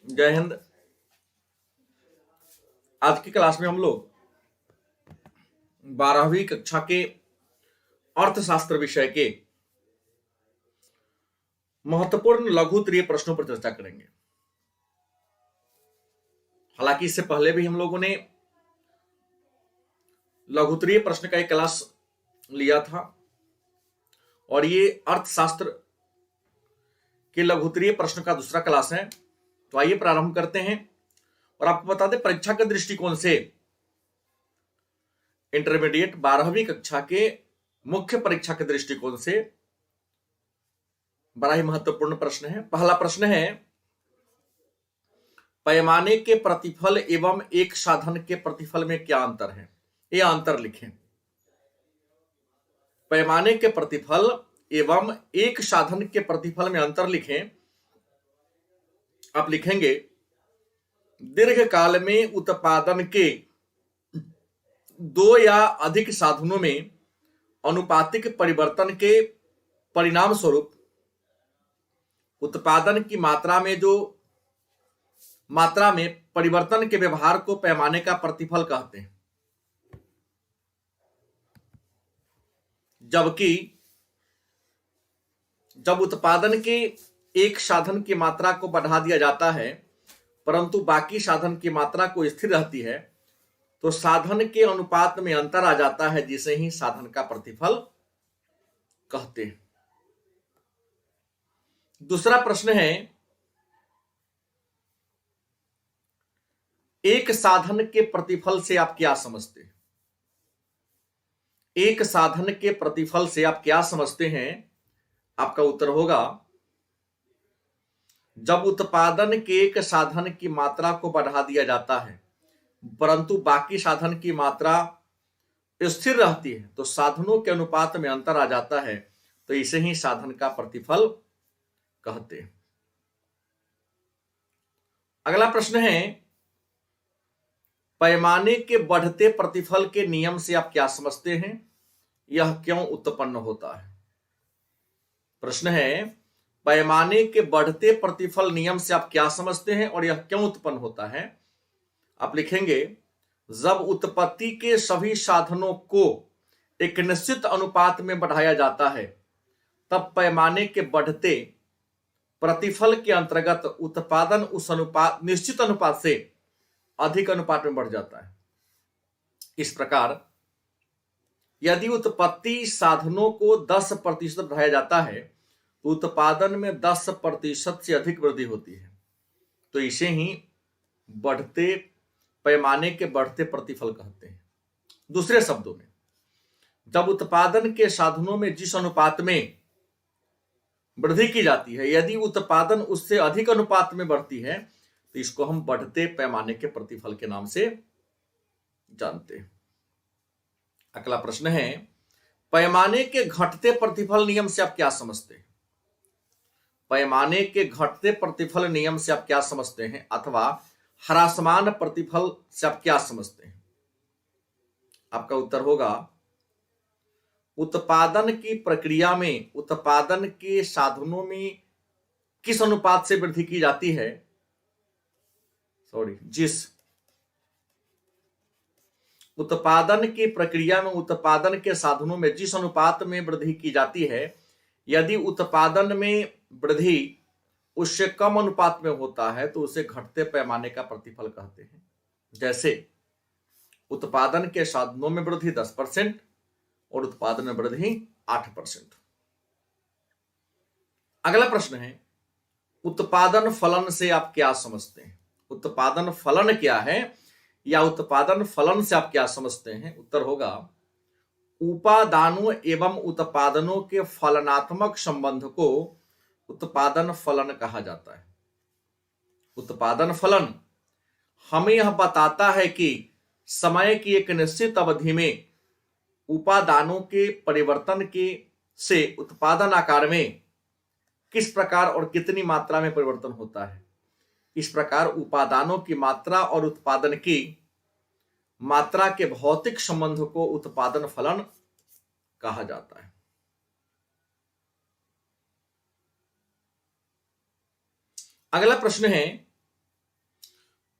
जय हिंद। आज की क्लास में हम लोग 12वीं कक्षा के अर्थशास्त्र विषय के महत्वपूर्ण लघु उत्तरीय प्रश्नों पर चर्चा करेंगे। हालांकि इससे पहले भी हम लोगों ने लघु उत्तरीय प्रश्न का एक क्लास लिया था और ये अर्थशास्त्र के लघु उत्तरीय प्रश्न का दूसरा क्लास है। तो आइए प्रारंभ करते हैं और आपको बता दें, परीक्षा के दृष्टिकोण से इंटरमीडिएट 12वीं कक्षा के मुख्य परीक्षा के दृष्टिकोण से बड़ा ही महत्वपूर्ण प्रश्न है। पहला प्रश्न है, पैमाने के प्रतिफल एवं एक साधन के प्रतिफल में क्या अंतर है? यह अंतर लिखें। पैमाने के प्रतिफल एवं एक साधन के प्रतिफल में अंतर लिखें। आप लिखेंगे, दीर्घकाल में उत्पादन के दो या अधिक साधनों में अनुपातिक परिवर्तन के परिणाम स्वरूप उत्पादन की मात्रा में परिवर्तन के व्यवहार को पैमाने का प्रतिफल कहते हैं। जबकि जब उत्पादन के एक साधन की मात्रा को बढ़ा दिया जाता है परंतु बाकी साधन की मात्रा को स्थिर रहती है तो साधन के अनुपात में अंतर आ जाता है, जिसे ही साधन का प्रतिफल कहते हैं। दूसरा प्रश्न है, एक साधन के प्रतिफल से आप क्या समझते हैं? एक साधन के प्रतिफल से आप क्या समझते हैं? आपका उत्तर होगा, जब उत्पादन के एक साधन की मात्रा को बढ़ा दिया जाता है परंतु बाकी साधन की मात्रा स्थिर रहती है तो साधनों के अनुपात में अंतर आ जाता है, तो इसे ही साधन का प्रतिफल कहते हैं। अगला प्रश्न है, पैमाने के बढ़ते प्रतिफल के नियम से आप क्या समझते हैं? यह क्यों उत्पन्न होता है? प्रश्न है, पैमाने के बढ़ते प्रतिफल नियम से आप क्या समझते हैं और यह क्यों उत्पन्न होता है? आप लिखेंगे, जब उत्पत्ति के सभी साधनों को एक निश्चित अनुपात में बढ़ाया जाता है तब पैमाने के बढ़ते प्रतिफल के अंतर्गत उत्पादन उस निश्चित अनुपात से अधिक अनुपात में बढ़ जाता है। इस प्रकार यदि उत्पत्ति साधनों को 10% बढ़ाया जाता है तो उत्पादन में 10% से अधिक वृद्धि होती है, तो इसे ही बढ़ते पैमाने के बढ़ते प्रतिफल कहते हैं। दूसरे शब्दों में, जब उत्पादन के साधनों में जिस अनुपात में वृद्धि की जाती है यदि उत्पादन उससे अधिक अनुपात में बढ़ती है तो इसको हम बढ़ते पैमाने के प्रतिफल के नाम से जानते हैं। अगला प्रश्न है, पैमाने के घटते प्रतिफल नियम से आप क्या समझते हैं? पैमाने के घटते प्रतिफल नियम से आप क्या समझते हैं अथवा ह्रासमान प्रतिफल से आप क्या समझते हैं? आपका उत्तर होगा, उत्पादन की प्रक्रिया में उत्पादन के साधनों में किस अनुपात से वृद्धि की जाती है, जिस उत्पादन की प्रक्रिया में उत्पादन के साधनों में जिस अनुपात में वृद्धि की जाती है यदि उत्पादन में वृद्धि उससे कम अनुपात में होता है तो उसे घटते पैमाने का प्रतिफल कहते हैं। जैसे उत्पादन के साधनों में वृद्धि 10% और उत्पादन में वृद्धि 8%। अगला प्रश्न है, उत्पादन फलन से आप क्या समझते हैं? उत्पादन फलन क्या है या उत्पादन फलन से आप क्या समझते हैं? उत्तर होगा, उपादानों एवं उत्पादनों के फलनात्मक संबंध को उत्पादन फलन कहा जाता है। उत्पादन फलन हमें यह बताता है कि समय की एक निश्चित अवधि में उपादानों के परिवर्तन से उत्पादन आकार में किस प्रकार और कितनी मात्रा में परिवर्तन होता है। इस प्रकार उपादानों की मात्रा और उत्पादन की मात्रा के भौतिक संबंध को उत्पादन फलन कहा जाता है। अगला प्रश्न है,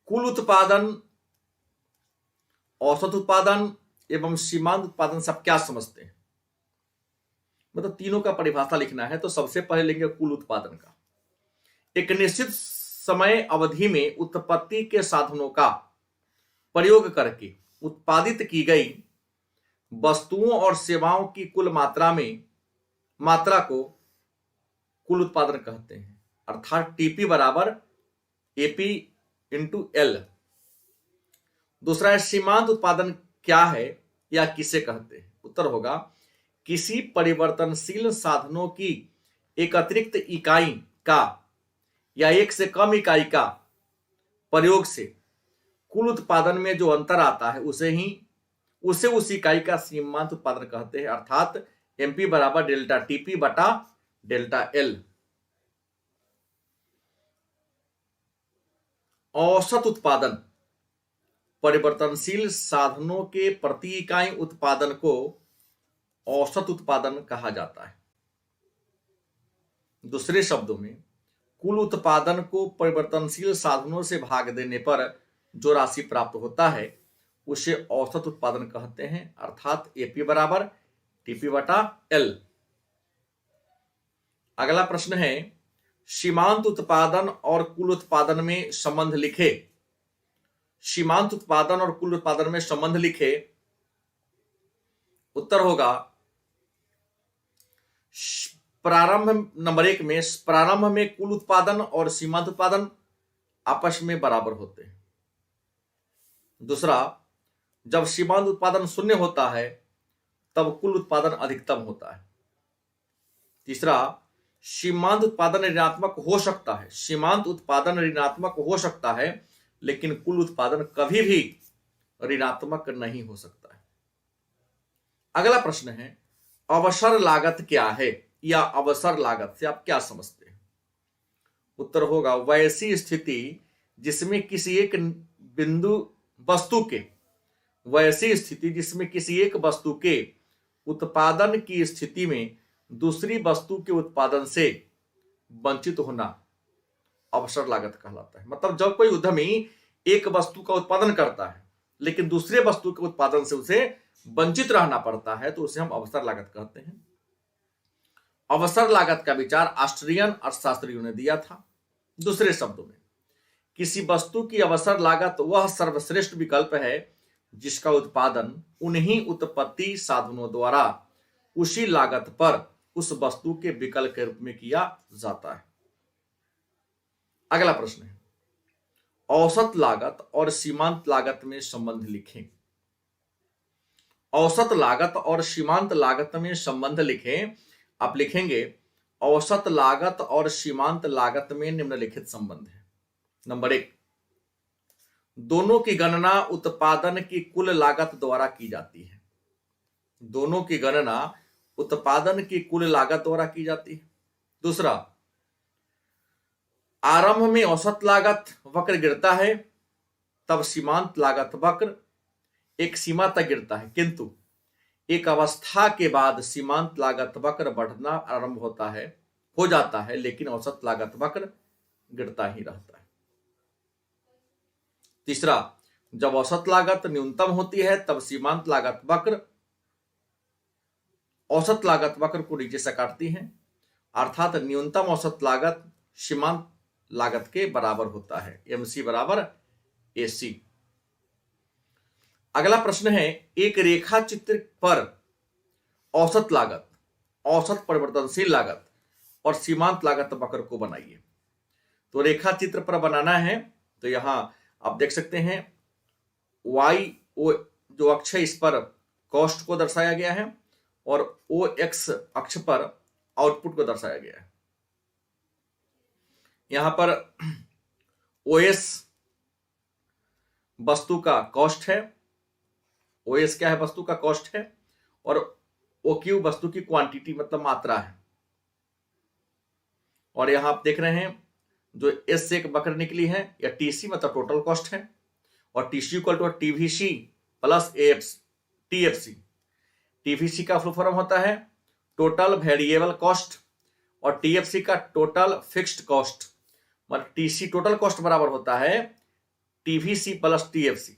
कुल उत्पादन, औसत उत्पादन एवं सीमांत उत्पादन से आप क्या समझते हैं? मतलब तीनों का परिभाषा लिखना है। तो सबसे पहले लेंगे कुल उत्पादन का। एक निश्चित समय अवधि में उत्पत्ति के साधनों का प्रयोग करके उत्पादित की गई वस्तुओं और सेवाओं की कुल मात्रा को कुल उत्पादन कहते हैं, अर्थात टीपी बराबर एपी इंटू एल। दूसरा है, सीमांत उत्पादन क्या है या किसे कहते हैं? उत्तर होगा, किसी परिवर्तनशील साधनों की एक अतिरिक्त इकाई का या एक से कम इकाई का प्रयोग से कुल उत्पादन में जो अंतर आता है उसे उस इकाई का सीमांत उत्पादन कहते हैं, अर्थात एमपी बराबर डेल्टा टीपी बटा डेल्टा एल। औसत उत्पादन, परिवर्तनशील साधनों के प्रति इकाई उत्पादन को औसत उत्पादन कहा जाता है। दूसरे शब्दों में, कुल उत्पादन को परिवर्तनशील साधनों से भाग देने पर जो राशि प्राप्त होता है उसे औसत उत्पादन कहते हैं, अर्थात एपी बराबर टीपी बटा एल। अगला प्रश्न है, सीमांत उत्पादन और कुल उत्पादन में संबंध लिखे। सीमांत उत्पादन और कुल उत्पादन में संबंध लिखे। उत्तर होगा, प्रारंभ नंबर 1 में, प्रारंभ में कुल उत्पादन और सीमांत उत्पादन आपस में बराबर होते हैं। दूसरा, जब सीमांत उत्पादन शून्य होता है तब कुल उत्पादन अधिकतम होता है। तीसरा, सीमांत उत्पादन ऋणात्मक हो सकता है, सीमांत उत्पादन ऋणात्मक हो सकता है लेकिन कुल उत्पादन कभी भी ऋणात्मक नहीं हो सकता है। अगला प्रश्न है, अवसर लागत क्या है या अवसर लागत से आप क्या समझते हैं? उत्तर होगा, वैसी स्थिति जिसमें किसी एक वस्तु के उत्पादन की स्थिति में दूसरी वस्तु के उत्पादन से वंचित होना अवसर लागत कहलाता है। मतलब जब कोई उद्यमी एक वस्तु का उत्पादन करता है लेकिन दूसरे वस्तु के उत्पादन से उसे वंचित रहना पड़ता है तो उसे हम अवसर लागत कहते हैं। अवसर लागत का विचार ऑस्ट्रियन अर्थशास्त्रियों ने दिया था। दूसरे शब्दों में, किसी वस्तु की अवसर लागत वह सर्वश्रेष्ठ विकल्प है जिसका उत्पादन उन्हीं उत्पत्ति साधनों द्वारा उसी लागत पर उस वस्तु के विकल्प के रूप में किया जाता है। अगला प्रश्न है, औसत लागत और सीमांत लागत में संबंध लिखें। औसत लागत और सीमांत लागत में संबंध लिखें। आप लिखेंगे, औसत लागत और सीमांत लागत में निम्नलिखित संबंध है। नंबर 1, दोनों की गणना उत्पादन की कुल लागत द्वारा की जाती है। दोनों की गणना उत्पादन की कुल लागत द्वारा की जाती है। दूसरा, आरंभ में औसत लागत वक्र गिरता है तब सीमांत लागत वक्र एक सीमा तक गिरता है, किंतु एक अवस्था के बाद सीमांत लागत वक्र बढ़ना आरंभ हो जाता है लेकिन औसत लागत वक्र गिरता ही रहता है। तीसरा, जब औसत लागत न्यूनतम होती है तब सीमांत लागत वक्र औसत लागत वक्र को नीचे से काटती है, अर्थात न्यूनतम औसत लागत सीमांत लागत के बराबर होता है, एमसी बराबर एसी। अगला प्रश्न है, एक रेखा चित्र पर औसत लागत, औसत परिवर्तनशील लागत और सीमांत लागत वक्र को बनाइए। तो रेखा चित्र पर बनाना है तो यहां आप देख सकते हैं वाई ओ जो अक्ष है इस पर कॉस्ट को दर्शाया गया है और ओ एक्स अक्ष पर आउटपुट को दर्शाया गया है। यहां पर ओएस वस्तु का कॉस्ट है, ओएस क्या है? वस्तु का कॉस्ट है, और ओक्यू वस्तु की क्वांटिटी मतलब मात्रा है। और यहां आप देख रहे हैं जो एस से एक वक्र निकली है या टीसी मतलब टोटल कॉस्ट है, और TC equal to TVC plus TFC. TVC का फुल फॉर्म होता है टोटल वेरिएबल कॉस्ट और टीएफसी का टोटल फिक्स्ड कॉस्ट। मतलब टीसी टोटल कॉस्ट बराबर होता है टीवीसी प्लस टीएफसी।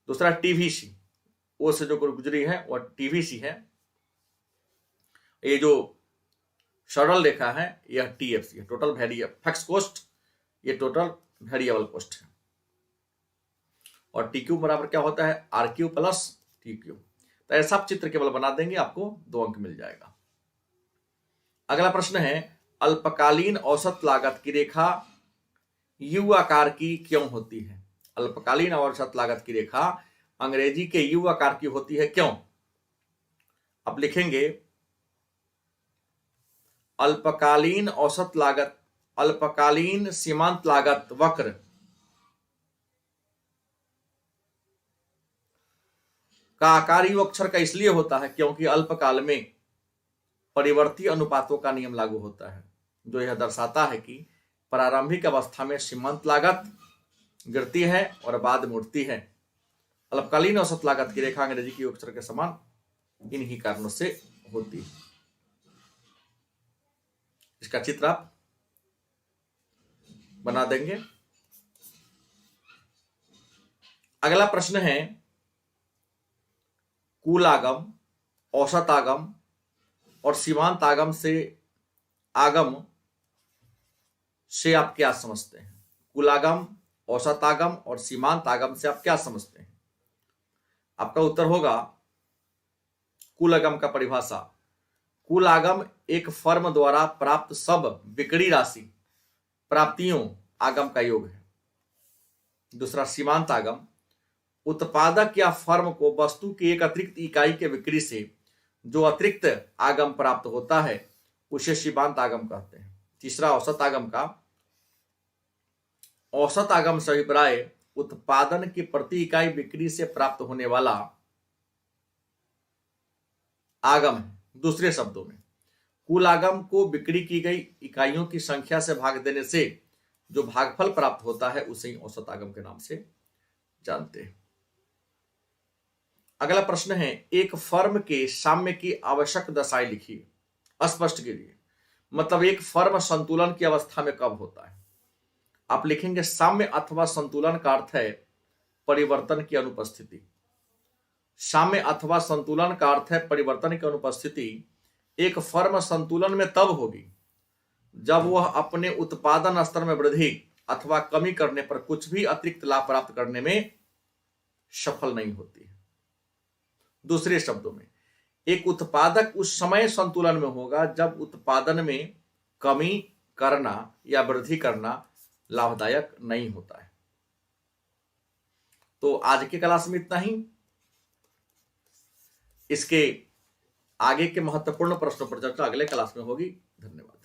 दूसरा टीवीसी, ओ से जो गुजरी है वह टीवीसी है। ये जो सरल रेखा है यह टीएफसी है, टोटल वेरिएबल फिक्स कॉस्ट, ये टोटल वेरिएबल कॉस्ट है। और टीक्यू बराबर क्या होता है आरक्यू प्लस टीक्यू। तो ऐसा आप चित्र केवल बना देंगे, आपको 2 अंक मिल जाएगा। अगला प्रश्न है अल्पकालीन औसत लागत की रेखा यू आकार की क्यों होती है? अल्पकालीन औसत लागत की रेखा अंग्रेजी के यू आकार की होती है, क्यों? अब लिखेंगे अल्पकालीन औसत लागत, अल्पकालीन सीमांत लागत वक्र का आकार यू अक्षर का इसलिए होता है क्योंकि अल्पकाल में परिवर्ती अनुपातों का नियम लागू होता है, जो यह दर्शाता है कि प्रारंभिक अवस्था में सीमांत लागत गिरती है और बाद में उठती है। अल्पकालीन औसत लागत की रेखा अंग्रेजी की अक्षर के समान इन्हीं कारणों से होती है। इसका चित्र आप बना देंगे। अगला प्रश्न है कुल आगम, औसत आगम और सीमांत आगम से आप क्या समझते हैं? कुल आगम, औसत आगम और सीमांत आगम से आप क्या समझते हैं? आपका उत्तर होगा कुल आगम का परिभाषा, कुल आगम एक फर्म द्वारा प्राप्त सब बिक्री राशि प्राप्तियों आगम का योग है। दूसरा सीमांत आगम, उत्पादक या फर्म को वस्तु की एक अतिरिक्त इकाई के बिक्री से जो अतिरिक्त आगम प्राप्त होता है उसे सीमांत आगम कहते हैं। तीसरा औसत आगम का, औसत आगम से अभिप्राय उत्पादन की प्रति इकाई बिक्री से प्राप्त होने वाला आगम है। दूसरे शब्दों में कुल आगम को बिक्री की गई इकाइयों की संख्या से भाग देने से जो भागफल प्राप्त होता है उसे ही औसत आगम के नाम से जानते हैं। अगला प्रश्न है एक फर्म के साम्य की आवश्यक दशाएं लिखिए, स्पष्ट कीजिए। मतलब एक फर्म संतुलन की अवस्था में कब होता है? आप लिखेंगे साम्य अथवा संतुलन का अर्थ है परिवर्तन की अनुपस्थिति। साम्य अथवा संतुलन का अर्थ है परिवर्तन की अनुपस्थिति। एक फर्म संतुलन में तब होगी जब वह अपने उत्पादन स्तर में वृद्धि अथवा कमी करने पर कुछ भी अतिरिक्त लाभ प्राप्त करने में सफल नहीं होती है। दूसरे शब्दों में एक उत्पादक उस समय संतुलन में होगा जब उत्पादन में कमी करना या वृद्धि करना लाभदायक नहीं होता है। तो आज की क्लास में इतना ही। इसके आगे के महत्वपूर्ण प्रश्नों पर चर्चा अगले क्लास में होगी। धन्यवाद।